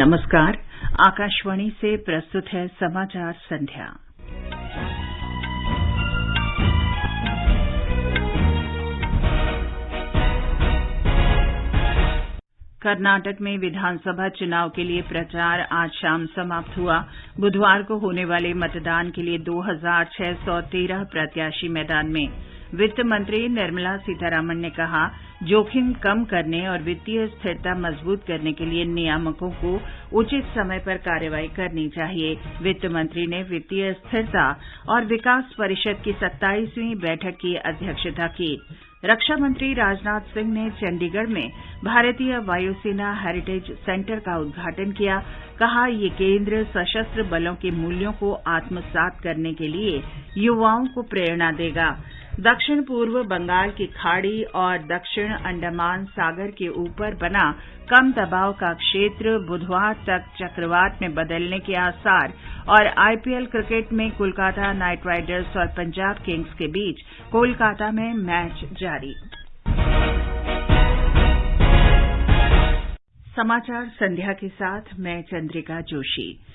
नमस्कार। आकाशवाणी से प्रस्तुत है समाचार संध्या। कर्नाटक में विधानसभा चुनाव के लिए प्रचार आज शाम समाप्त हुआ। बुधवार को होने वाले मतदान के लिए 2613 प्रत्याशी मैदान में। वित्त मंत्री निर्मला सीतारामन ने कहा, जोखिम कम करने और वित्तीय स्थिरता मजबूत करने के लिए नियामकों को उचित समय पर कार्रवाई करनी चाहिए। वित्त मंत्री ने वित्तीय स्थिरता और विकास परिषद की 27वीं बैठक की अध्यक्षता की। रक्षा मंत्री राजनाथ सिंह ने चंडीगढ़ में भारतीय वायुसेना हेरिटेज सेंटर का उद्घाटन किया। कहा, ये केंद्र सशस्त्र बलों के मूल्यों को आत्मसात करने के लिए युवाओं को प्रेरणा देगा। दक्षिण पूर्व बंगाल की खाड़ी और दक्षिण अंडमान सागर के ऊपर बना कम दबाव का क्षेत्र बुधवार तक चक्रवात में बदलने के आसार। और आईपीएल क्रिकेट में कोलकाता नाइट राइडर्स और पंजाब किंग्स के बीच कोलकाता में मैच जारी। समाचार संध्या के साथ मैं चंद्रिका जोशी।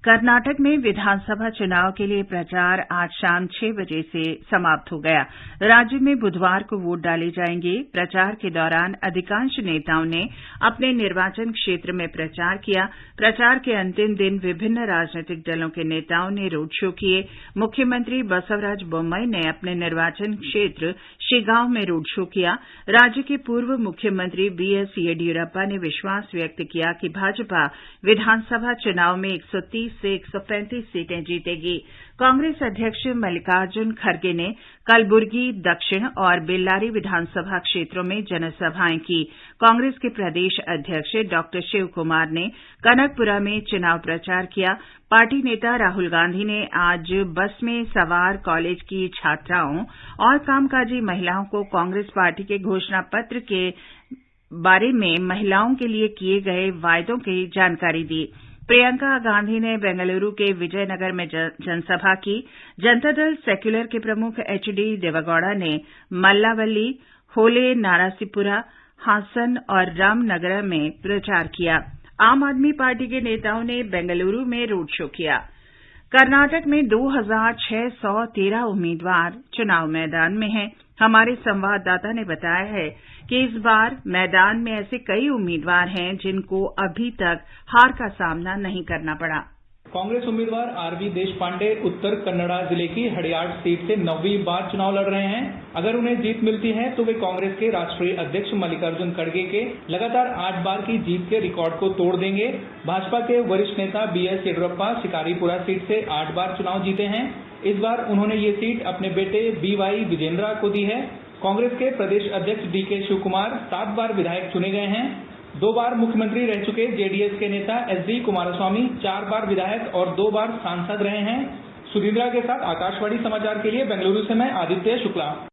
कर्नाटक में विधानसभा चुनाव के लिए प्रचार आज शाम 6 बजे से समाप्त हो गया। राज्य में बुधवार को वोट डाले जाएंगे। प्रचार के दौरान अधिकांश नेताओं ने अपने निर्वाचन क्षेत्र में प्रचार किया। प्रचार के अंतिम दिन विभिन्न राजनीतिक दलों के नेताओं ने रोड शो किए। मुख्यमंत्री बसवराज बोम्मई ने अपने निर्वाचन क्षेत्र शिगांव में रोड शो किया। राज्य के पूर्व मुख्यमंत्री बीएस येडियुरप्पा ने विश्वास व्यक्त किया कि भाजपा विधानसभा चुनाव में 130 से 135 सीटें जीतेगी। कांग्रेस अध्यक्ष मल्लिकार्जुन खड़गे ने कलबुर्गी, दक्षिण और बेल्लारी विधानसभा क्षेत्रों में जनसभाएं की। कांग्रेस के प्रदेश अध्यक्ष डॉ शिव कुमार ने कनकपुरा में चुनाव प्रचार किया। पार्टी नेता राहुल गांधी ने आज बस में सवार कॉलेज की छात्राओं और कामकाजी महिलाओं को कांग्रेस पार्टी के घोषणा पत्र के बारे में महिलाओं के लिए किए गए वायदों की जानकारी दी। प्रियंका गांधी ने बेंगलुरु के विजयनगर में जनसभा की। जनता दल सेक्यूलर के प्रमुख एचडी देवेगौड़ा ने मल्लावल्ली, होले नारासीपुरा, हासन और रामनगर में प्रचार किया। आम आदमी पार्टी के नेताओं ने बेंगलुरु में रोड शो किया। कर्नाटक में 2613 उम्मीदवार चुनाव मैदान में हैं। हमारे संवाददाता ने बताया है कि इस बार मैदान में ऐसे कई उम्मीदवार हैं जिनको अभी तक हार का सामना नहीं करना पड़ा। कांग्रेस उम्मीदवार आरवी देशपांडे उत्तर कन्नड़ा जिले की हड़ियाड़ सीट से 9वीं बार चुनाव लड़ रहे हैं। अगर उन्हें जीत मिलती है तो वे कांग्रेस के राष्ट्रीय अध्यक्ष मल्लिकार्जुन खड़गे के लगातार 8 बार की जीत के रिकॉर्ड को तोड़ देंगे। भाजपा के वरिष्ठ नेता बीएस येडियुरप्पा शिकारीपुरा सीट से 8 बार चुनाव जीते हैं। इस बार उन्होंने ये सीट अपने बेटे बीवाई विजेंद्रा को दी है। कांग्रेस के प्रदेश अध्यक्ष डीके शिव कुमार 7 बार विधायक चुने गए हैं। 2 बार मुख्यमंत्री रह चुके जेडीएस के नेता एसडी कुमारस्वामी 4 बार विधायक और 2 बार सांसद रहे हैं। सुधींद्रा के साथ आकाशवाणी समाचार के लिए बेंगलुरु से मैं आदित्य शुक्ला।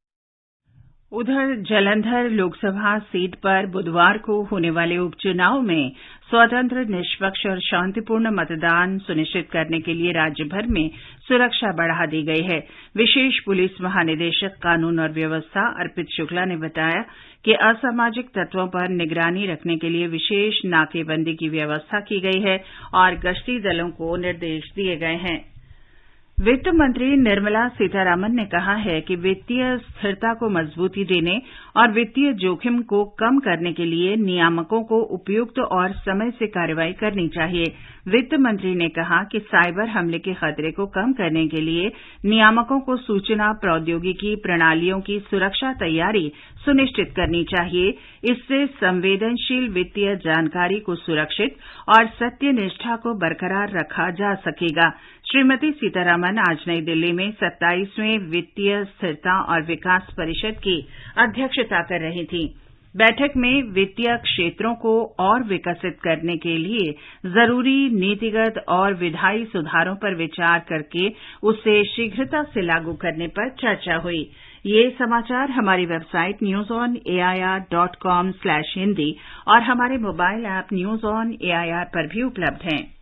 उधर जालंधर लोकसभा सीट पर बुधवार को होने वाले उपचुनाव में स्वतंत्र, निष्पक्ष और शांतिपूर्ण मतदान सुनिश्चित करने के लिए राज्य भर में सुरक्षा बढ़ा दी गई है। विशेष पुलिस महानिदेशक कानून और व्यवस्था अर्पित शुक्ला ने बताया कि असामाजिक तत्वों पर निगरानी रखने के लिए विशेष नाकेबंदी की व्यवस्था की गई है और गश्ती दलों को निर्देश दिए गए हैं। वित्त मंत्री निर्मला सीतारामन ने कहा है कि वित्तीय स्थिरता को मजबूती देने और वित्तीय जोखिम को कम करने के लिए नियामकों को उपयुक्त और समय से कार्रवाई करनी चाहिए। वित्त मंत्री ने कहा कि साइबर हमले के खतरे को कम करने के लिए नियामकों को सूचना प्रौद्योगिकी प्रणालियों की सुरक्षा तैयारी सुनिश्चित करनी चाहिए। इससे संवेदनशील वित्तीय जानकारी को सुरक्षित और सत्यनिष्ठा को बरकरार रखा जा सकेगा। श्रीमती सीतारामन आज नई दिल्ली में 27वें वित्तीय स्थिरता और विकास परिषद की अध्यक्षता कर रही थीं। बैठक में वित्तीय क्षेत्रों को और विकसित करने के लिए जरूरी नीतिगत और विधायी सुधारों पर विचार करके उसे शीघ्रता से लागू करने पर चर्चा हुई। ये समाचार हमारी वेबसाइट newsonair.com/hindi और हमारे mobile app news on AIR पर भी उपलब्ध हैं।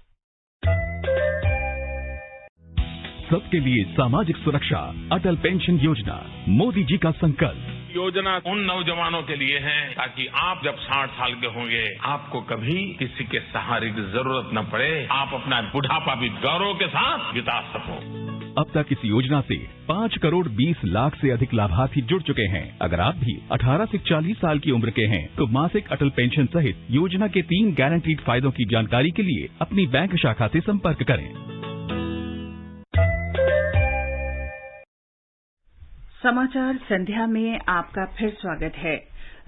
सबके लिए सामाजिक सुरक्षा, अटल पेंशन योजना, मोदी जी का संकल्प। योजना उन नौजवानों के लिए है ताकि आप जब 60 साल के होंगे आपको कभी किसी के सहारे की जरूरत न पड़े, आप अपना बुढ़ापा भी गौरव के साथ बिता सको। अब तक इस योजना से 5 करोड़ 20 लाख से अधिक लाभार्थी जुड़ चुके हैं। अगर आप भी 18 से 40 साल की उम्र के हैं तो मासिक अटल पेंशन सहित योजना के 3 गारंटीड फायदों की जानकारी के लिए अपनी बैंक शाखा से संपर्क करें। समाचार संध्या में आपका फिर स्वागत है।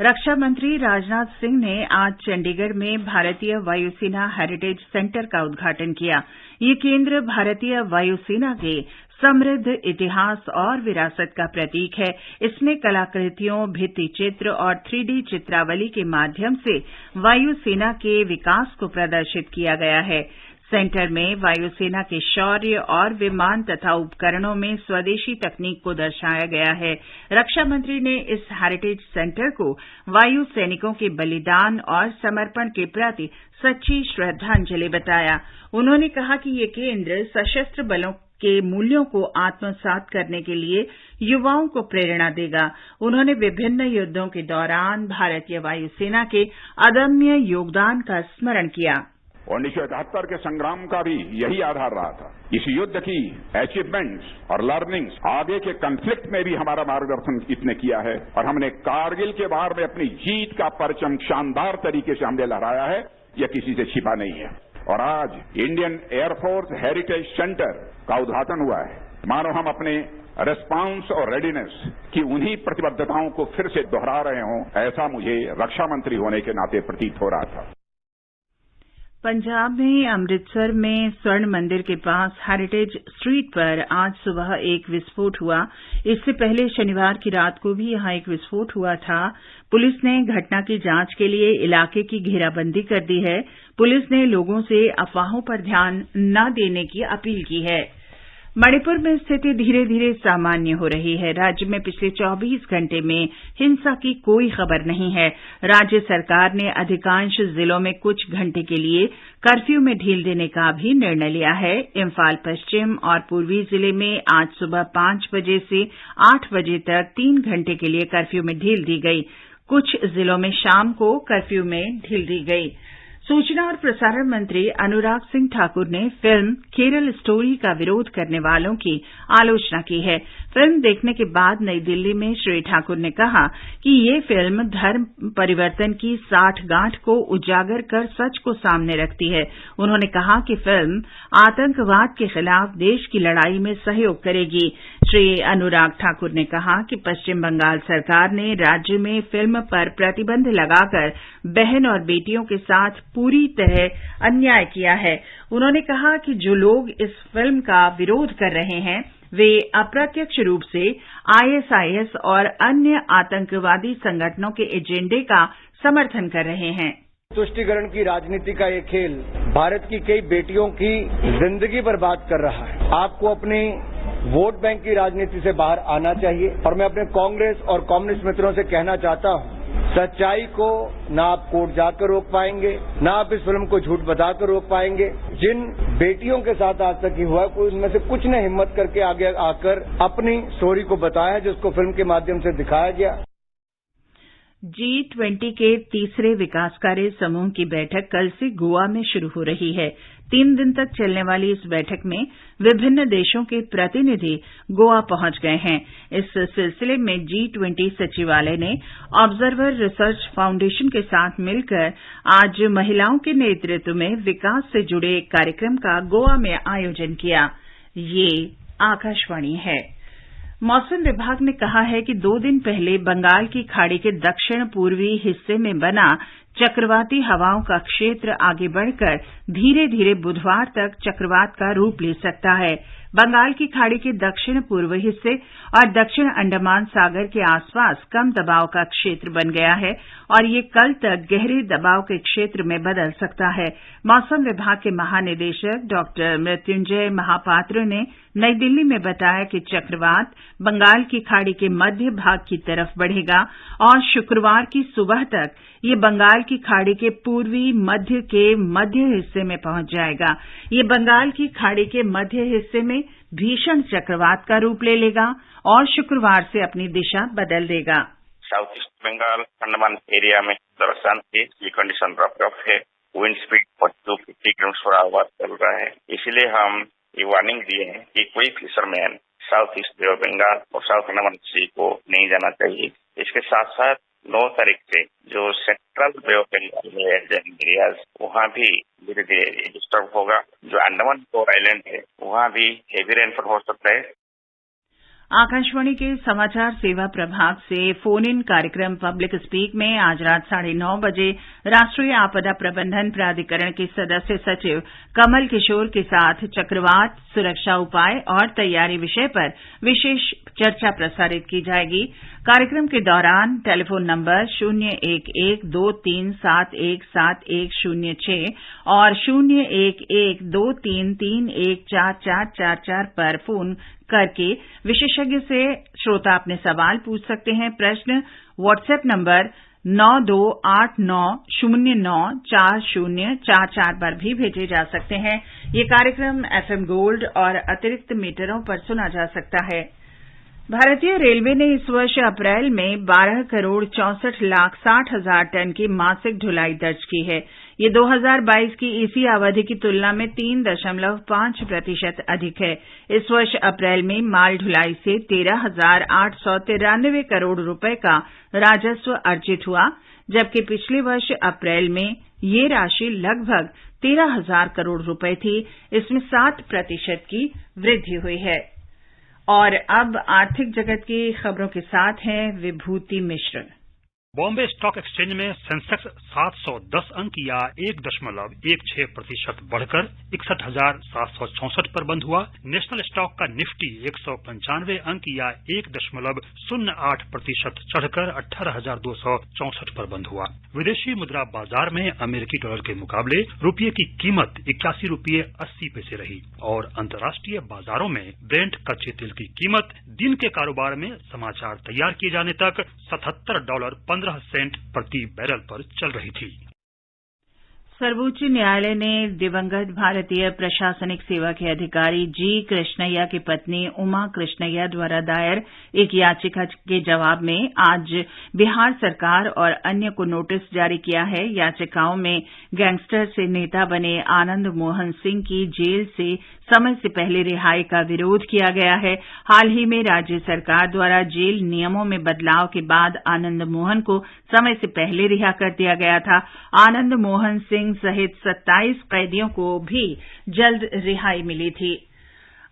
रक्षा मंत्री राजनाथ सिंह ने आज चंडीगढ़ में भारतीय वायुसेना हेरिटेज सेंटर का उद्घाटन किया। ये केंद्र भारतीय वायुसेना के समृद्ध इतिहास और विरासत का प्रतीक है। इसमें कलाकृतियों, भित्ति चित्र और 3D चित्रावली के माध्यम से वायुसेना के विकास को प्रदर्शित किया गया है। सेंटर में वायुसेना के शौर्य और विमान तथा उपकरणों में स्वदेशी तकनीक को दर्शाया गया है। रक्षा मंत्री ने इस हेरिटेज सेंटर को वायु सैनिकों के बलिदान और समर्पण के प्रति सच्ची श्रद्धांजलि बताया। उन्होंने कहा कि ये केंद्र सशस्त्र बलों के मूल्यों को आत्मसात करने के लिए युवाओं को प्रेरणा देगा। उन्होंने विभिन्न युद्धों के दौरान भारतीय वायुसेना के अदम्य योगदान का स्मरण किया। 1971 के संग्राम का भी यही आधार रहा था। इस युद्ध की अचीवमेंट्स और लर्निंग्स आगे के कॉन्फ्लिक्ट में भी हमारा मार्गदर्शन इसने किया है और हमने कारगिल के बार में अपनी जीत का परचम शानदार तरीके से हमने लहराया है। यह किसी से छिपा नहीं है। और आज इंडियन एयरफोर्स हेरिटेज सेंटर का उद्घाटन हुआ है। मानो हम अपने रेस्पॉन्स और रेडीनेस की उन्हीं प्रतिबद्धताओं को फिर से दोहरा रहे हों, ऐसा मुझे रक्षा मंत्री होने के नाते प्रतीत हो रहा था। पंजाब में अमृतसर में स्वर्ण मंदिर के पास हेरिटेज स्ट्रीट पर आज सुबह एक विस्फोट हुआ। इससे पहले शनिवार की रात को भी यहां एक विस्फोट हुआ था। पुलिस ने घटना की जांच के लिए इलाके की घेराबंदी कर दी है। पुलिस ने लोगों से अफवाहों पर ध्यान न देने की अपील की है। मणिपुर में स्थिति धीरे धीरे सामान्य हो रही है। राज्य में पिछले 24 घंटे में हिंसा की कोई खबर नहीं है। राज्य सरकार ने अधिकांश जिलों में कुछ घंटे के लिए कर्फ्यू में ढील देने का भी निर्णय लिया है। इम्फाल पश्चिम और पूर्वी जिले में आज सुबह 5 बजे से 8 बजे तक 3 घंटे के लिए कर्फ्यू में ढील दी गई। कुछ जिलों में शाम को कर्फ्यू में ढील दी गई। सूचना और प्रसारण मंत्री अनुराग सिंह ठाकुर ने फिल्म केरल स्टोरी का विरोध करने वालों की आलोचना की है। फिल्म देखने के बाद नई दिल्ली में श्री ठाकुर ने कहा कि ये फिल्म धर्म परिवर्तन की साठगांठ को उजागर कर सच को सामने रखती है। उन्होंने कहा कि फिल्म आतंकवाद के खिलाफ देश की लड़ाई में सहयोग करेगी। श्री अनुराग ठाकुर ने कहा कि पश्चिम बंगाल सरकार ने राज्य में फिल्म पर प्रतिबंध लगाकर बहन और बेटियों के साथ पूरी तरह अन्याय किया है। उन्होंने कहा कि जो लोग इस फिल्म का विरोध कर रहे हैं वे अप्रत्यक्ष रूप से आईएसआईएस और अन्य आतंकवादी संगठनों के एजेंडे का समर्थन कर रहे हैं। तुष्टीकरण की राजनीति का ये खेल भारत की कई बेटियों की जिंदगी बर्बाद कर रहा है। आपको अपने वोट बैंक की राजनीति से बाहर आना चाहिए और मैं अपने कांग्रेस और कम्युनिस्ट मित्रों से कहना चाहता हूं, सच्चाई को ना आप कोर्ट जाकर रोक पाएंगे, ना आप इस फिल्म को झूठ बताकर रोक पाएंगे। जिन बेटियों के साथ आज तक ही हुआ, उनमें से कुछ ने हिम्मत करके आगे आकर अपनी स्टोरी को बताया, जिसको फिल्म के माध्यम से दिखाया गया। G20 के तीसरे विकास कार्य समूह की बैठक कल से गोवा में शुरू हो रही है। 3 दिन तक चलने वाली इस बैठक में विभिन्न देशों के प्रतिनिधि गोवा पहुंच गए हैं। इस सिलसिले में G20 सचिवालय ने ऑब्जर्वर रिसर्च फाउंडेशन के साथ मिलकर आज महिलाओं के नेतृत्व में विकास से जुड़े एक कार्यक्रम का गोवा में आयोजन किया। ये आकाशवाणी है। मौसम विभाग ने कहा है कि 2 दिन पहले बंगाल की खाड़ी के दक्षिण पूर्वी हिस्से में बना चक्रवाती हवाओं का क्षेत्र आगे बढ़कर धीरे धीरे बुधवार तक चक्रवात का रूप ले सकता है। बंगाल की खाड़ी के दक्षिण पूर्व हिस्से और दक्षिण अंडमान सागर के आसपास कम दबाव का क्षेत्र बन गया है और ये कल तक गहरे दबाव के क्षेत्र में बदल सकता है। मौसम विभाग के महानिदेशक डॉक्टर मृत्युंजय महापात्र ने नई दिल्ली में बताया कि चक्रवात बंगाल की खाड़ी के मध्य भाग की तरफ बढ़ेगा और शुक्रवार की सुबह तक ये बंगाल की खाड़ी के पूर्वी मध्य के मध्य हिस्से में पहुंच जाएगा। ये बंगाल की खाड़ी के मध्य हिस्से में भीषण चक्रवात का रूप ले लेगा और शुक्रवार से अपनी दिशा बदल देगा। South east Bengal Andaman area में दरअसल ये कंडीशन रफ है। विंड स्पीड 42-50 किलोमीटर/आवर चल रहा है। इसलिए हम ये वार्निंग दिए हैं कि कोई fisherman south east bay of Bengal और साउथ अंडमान सी को नहीं जाना चाहिए। इसके साथ साथ 9 तारीख से जो सेंट्रल बे ऑफ बंगाल में एरियाज वहाँ भी धीरे धीरे डिस्टर्ब होगा। जो अंडमान निकोबार आइलैंड है वहाँ भी हेवी रेनफॉल हो सकता है। आकाशवाणी के समाचार सेवा प्रभाग से फोन इन कार्यक्रम पब्लिक स्पीक में आज रात 9:30 बजे राष्ट्रीय आपदा प्रबंधन प्राधिकरण के सदस्य सचिव कमल किशोर के साथ चक्रवात सुरक्षा उपाय और तैयारी विषय पर विशेष चर्चा प्रसारित की जाएगी। कार्यक्रम के दौरान टेलीफोन नंबर 011-2371-7106 और 011-2331-4444 पर फोन करके विशेषज्ञ से श्रोता अपने सवाल पूछ सकते हैं। प्रश्न व्हाट्सएप नंबर 9289094044 पर भी भेजे जा सकते हैं। ये कार्यक्रम एफएम गोल्ड और अतिरिक्त मीटरों पर सुना जा सकता है। भारतीय रेलवे ने इस वर्ष अप्रैल में 12,64,60,000 टन की मासिक ढुलाई दर्ज की है। ये 2022 की इसी अवधि की तुलना में 3.5% अधिक है। इस वर्ष अप्रैल में माल ढुलाई से 13,893 करोड़ रुपए का राजस्व अर्जित हुआ, जबकि पिछले वर्ष अप्रैल में ये राशि लगभग 13,000 करोड़ रुपए थी। इसमें 7% की वृद्धि हुई है। और अब आर्थिक जगत की खबरों के साथ हैं विभूति मिश्र। बॉम्बे स्टॉक एक्सचेंज में सेंसेक्स 710 अंक या 1.16% बढ़कर 61,764 पर बंद हुआ। नेशनल स्टॉक का निफ्टी 195 अंक या 1.08% चढ़कर 18,264 पर बंद हुआ। विदेशी मुद्रा बाजार में अमेरिकी डॉलर के मुकाबले रुपये की कीमत 81 रुपये 80 पैसे रही और अंतर्राष्ट्रीय बाजारों में ब्रेंट कच्चे तेल की कीमत दिन के कारोबार में समाचार तैयार किए जाने तक $77.15 प्रति बैरल पर चल रही थी। सर्वोच्च न्यायालय ने दिवंगत भारतीय प्रशासनिक सेवा के अधिकारी जी कृष्णैया की पत्नी उमा कृष्णैया द्वारा दायर एक याचिका के जवाब में आज बिहार सरकार और अन्य को नोटिस जारी किया है। याचिकाओं में गैंगस्टर से नेता बने आनंद मोहन सिंह की जेल से समय से पहले रिहाई का विरोध किया गया है। हाल ही में राज्य सरकार द्वारा जेल नियमों में बदलाव के बाद आनंद मोहन को समय से पहले रिहा कर दिया गया था। आनंद मोहन सिंह सहित 27 कैदियों को भी जल्द रिहाई मिली थी।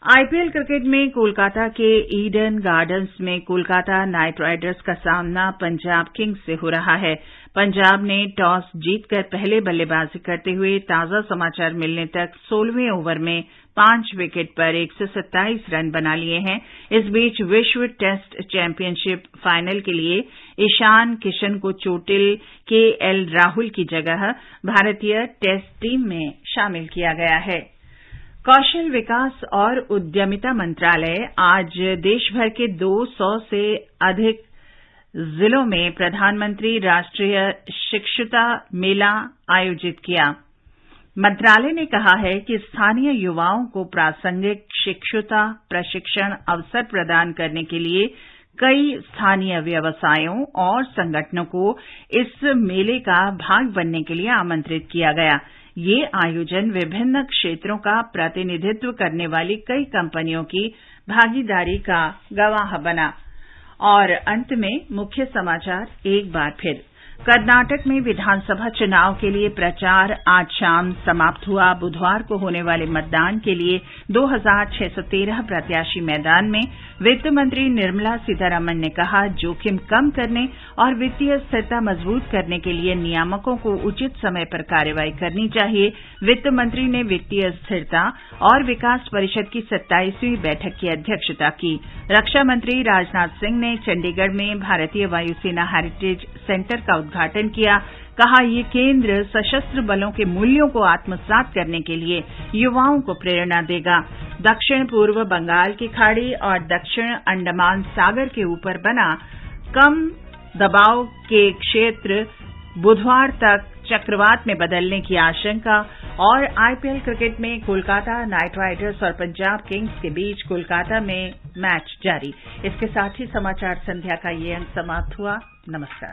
आईपीएल क्रिकेट में कोलकाता के ईडन गार्डन्स में कोलकाता नाइट राइडर्स का सामना पंजाब किंग्स से हो रहा है। पंजाब ने टॉस जीतकर पहले बल्लेबाजी करते हुए ताजा समाचार मिलने तक 16वें ओवर में 5 विकेट पर 127 रन बना लिए हैं। इस बीच विश्व टेस्ट चैंपियनशिप फाइनल के लिए ईशान किशन को चोटिल केएल राहुल की जगह भारतीय टेस्ट टीम में शामिल किया गया है। कौशल विकास और उद्यमिता मंत्रालय आज देश भर के 200 से अधिक जिलों में प्रधानमंत्री राष्ट्रीय शिक्षुता मेला आयोजित किया। मंत्रालय ने कहा है कि स्थानीय युवाओं को प्रासंगिक शिक्षुता प्रशिक्षण अवसर प्रदान करने के लिए कई स्थानीय व्यवसायों और संगठनों को इस मेले का भाग बनने के लिए आमंत्रित किया गया। ये आयोजन विभिन्न क्षेत्रों का प्रतिनिधित्व करने वाली कई कंपनियों की भागीदारी का गवाह बना। और अंत में मुख्य समाचार एक बार फिर। कर्नाटक में विधानसभा चुनाव के लिए प्रचार आज शाम समाप्त हुआ। बुधवार को होने वाले मतदान के लिए 2613 प्रत्याशी मैदान में। वित्त मंत्री निर्मला सीतारमण ने कहा, जोखिम कम करने और वित्तीय स्थिरता मजबूत करने के लिए नियामकों को उचित समय पर कार्रवाई करनी चाहिए। वित्त मंत्री ने वित्तीय स्थिरता और विकास परिषद की 27वीं बैठक की अध्यक्षता की। रक्षा मंत्री राजनाथ सिंह ने चंडीगढ़ में भारतीय वायुसेना हेरिटेज सेंटर का उद्घाटन किया। कहा, ये केंद्र सशस्त्र बलों के मूल्यों को आत्मसात करने के लिए युवाओं को प्रेरणा देगा। दक्षिण पूर्व बंगाल की खाड़ी और दक्षिण अंडमान सागर के ऊपर बना कम दबाव के क्षेत्र बुधवार तक चक्रवात में बदलने की आशंका। और आईपीएल क्रिकेट में कोलकाता नाइट राइडर्स और पंजाब किंग्स के बीच कोलकाता में मैच जारी। इसके साथ ही समाचार संध्या का ये अंक समाप्त हुआ। नमस्कार।